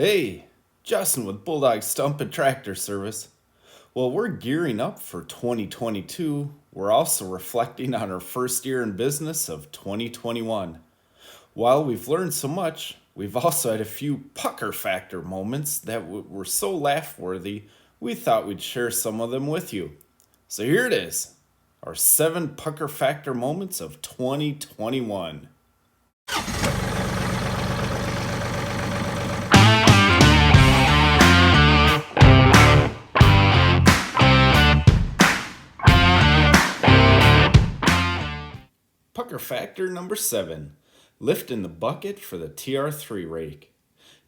Hey, Justin with Bulldog Stump and Tractor Service. Well, we're gearing up for 2022. We're also reflecting on our first year in business of 2021. While we've learned so much, we've also had a few pucker factor moments that were so laugh worthy, we thought we'd share some of them with you. So here it is, our 7 pucker factor moments of 2021. Pucker factor number 7, lifting the bucket for the TR3 rake.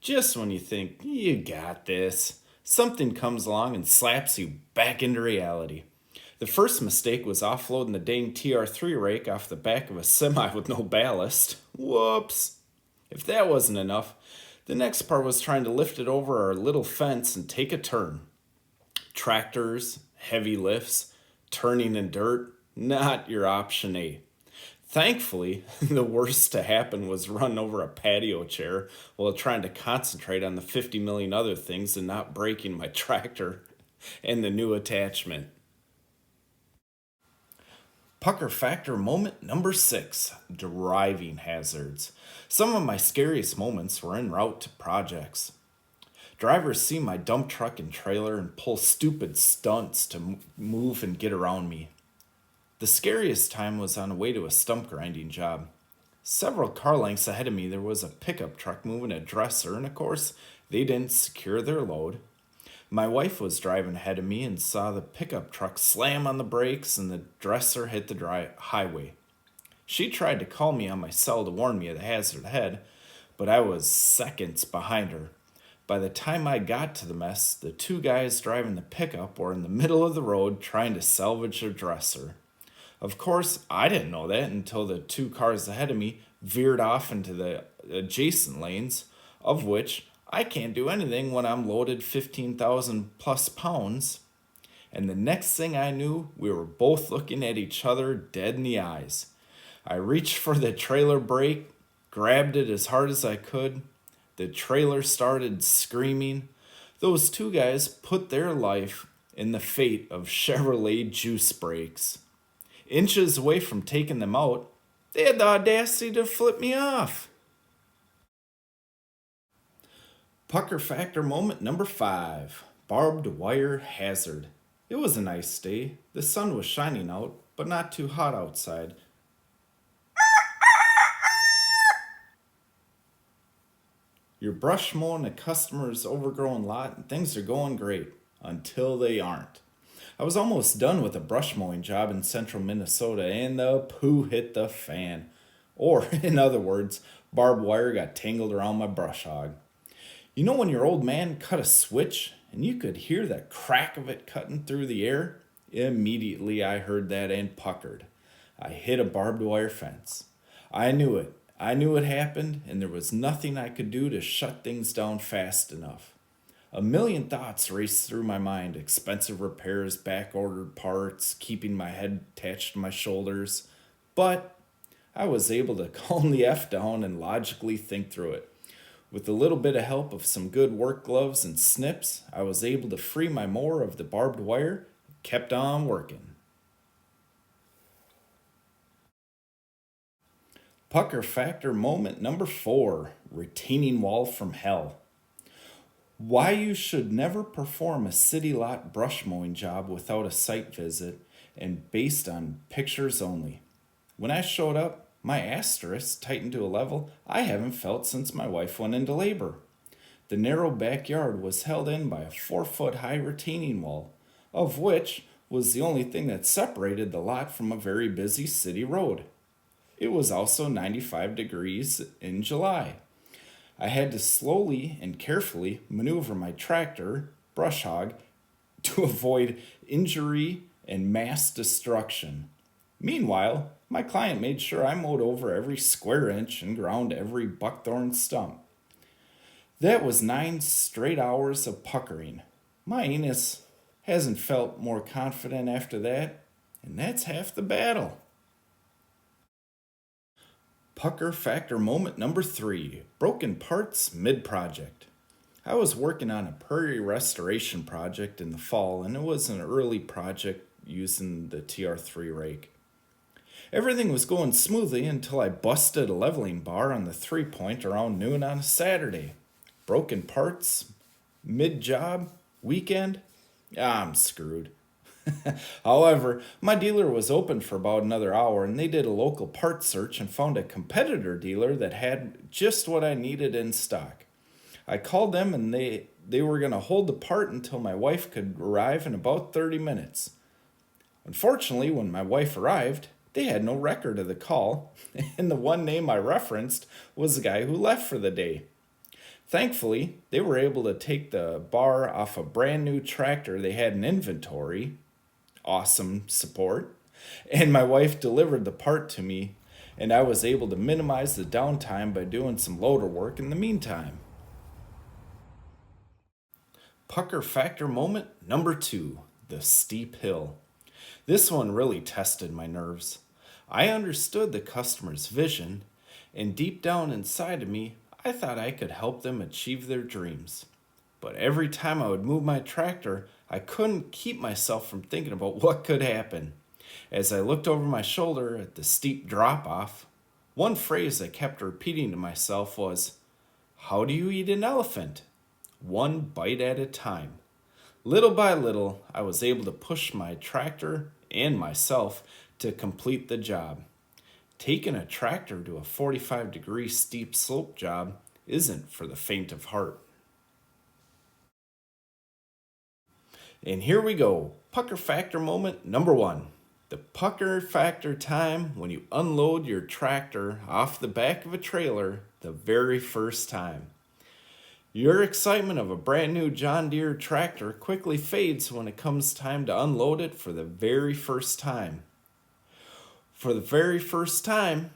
Just when you think, you got this, something comes along and slaps you back into reality. The first mistake was offloading the dang TR3 rake off the back of a semi with no ballast. Whoops. If that wasn't enough, the next part was trying to lift it over our little fence and take a turn. Tractors, heavy lifts, turning in dirt, not your option A. Thankfully, the worst to happen was run over a patio chair while trying to concentrate on the 50 million other things and not breaking my tractor and the new attachment. Pucker factor moment number 6, driving hazards. Some of my scariest moments were en route to projects. Drivers see my dump truck and trailer and pull stupid stunts to move and get around me. The scariest time was on the way to a stump grinding job. Several car lengths ahead of me, there was a pickup truck moving a dresser, and of course, they didn't secure their load. My wife was driving ahead of me and saw the pickup truck slam on the brakes and the dresser hit the highway. She tried to call me on my cell to warn me of the hazard ahead, but I was seconds behind her. By the time I got to the mess, the 2 guys driving the pickup were in the middle of the road trying to salvage their dresser. Of course, I didn't know that until the 2 cars ahead of me veered off into the adjacent lanes, of which I can't do anything when I'm loaded 15,000 plus pounds. And the next thing I knew, we were both looking at each other dead in the eyes. I reached for the trailer brake, grabbed it as hard as I could. The trailer started screaming. Those 2 guys put their life in the fate of Chevrolet juice brakes. Inches away from taking them out, they had the audacity to flip me off. Pucker factor moment number 5, barbed wire hazard. It was a nice day. The sun was shining out, but not too hot outside. You're brush mowing a customer's overgrown lot and things are going great until they aren't. I was almost done with a brush mowing job in central Minnesota and the poo hit the fan. Or, in other words, barbed wire got tangled around my brush hog. You know when your old man cut a switch and you could hear the crack of it cutting through the air? Immediately I heard that and puckered. I hit a barbed wire fence. I knew it. I knew it happened and there was nothing I could do to shut things down fast enough. A million thoughts raced through my mind, expensive repairs, back-ordered parts, keeping my head attached to my shoulders. But I was able to calm the F down and logically think through it. With a little bit of help of some good work gloves and snips, I was able to free my mower of the barbed wire and kept on working. Pucker factor moment number 4, retaining wall from hell. Why you should never perform a city lot brush mowing job without a site visit and based on pictures only. When I showed up, my asterisk tightened to a level I haven't felt since my wife went into labor. The narrow backyard was held in by a 4-foot high retaining wall, of which was the only thing that separated the lot from a very busy city road. It was also 95 degrees in July. I had to slowly and carefully maneuver my tractor, brush hog, to avoid injury and mass destruction. Meanwhile, my client made sure I mowed over every square inch and ground every buckthorn stump. That was 9 straight hours of puckering. My anus hasn't felt more confident after that, and that's half the battle. Pucker factor moment number 3, broken parts mid-project. I was working on a prairie restoration project in the fall, and it was an early project using the TR3 rake. Everything was going smoothly until I busted a leveling bar on the 3 point around noon on a Saturday. Broken parts, mid job, weekend. I'm screwed. However, my dealer was open for about another hour and they did a local part search and found a competitor dealer that had just what I needed in stock. I called them and they were going to hold the part until my wife could arrive in about 30 minutes. Unfortunately, when my wife arrived, they had no record of the call, and the one name I referenced was the guy who left for the day. Thankfully, they were able to take the bar off a brand new tractor they had in inventory. Awesome support. And my wife delivered the part to me, and I was able to minimize the downtime by doing some loader work in the meantime. Pucker factor moment number 2, the steep hill. This one really tested my nerves. I understood the customer's vision, and deep down inside of me, I thought I could help them achieve their dreams. But every time I would move my tractor, I couldn't keep myself from thinking about what could happen. As I looked over my shoulder at the steep drop off, one phrase I kept repeating to myself was, "How do you eat an elephant? One bite at a time." Little by little, I was able to push my tractor and myself to complete the job. Taking a tractor to a 45-degree steep slope job isn't for the faint of heart. And here we go. Pucker factor moment number 1. The pucker factor time when you unload your tractor off the back of a trailer the very first time. Your excitement of a brand new John Deere tractor quickly fades when it comes time to unload it for the very first time. For the very first time,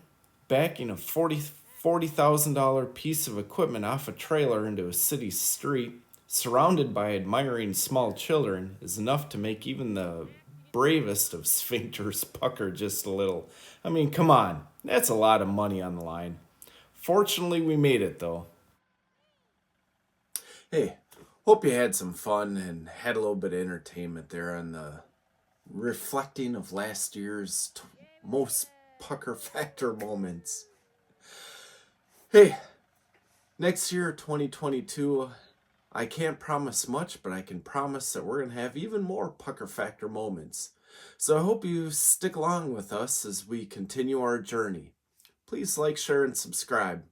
backing a $40,000 piece of equipment off a trailer into a city street, surrounded by admiring small children, is enough to make even the bravest of sphincters pucker just a little. I mean, come on, that's a lot of money on the line. Fortunately, we made it though. Hey, hope you had some fun and had a little bit of entertainment there on the reflecting of last year's most pucker factor moments. Hey, next year, 2022, I can't promise much, but I can promise that we're going to have even more pucker factor moments. So I hope you stick along with us as we continue our journey. Please like, share, and subscribe.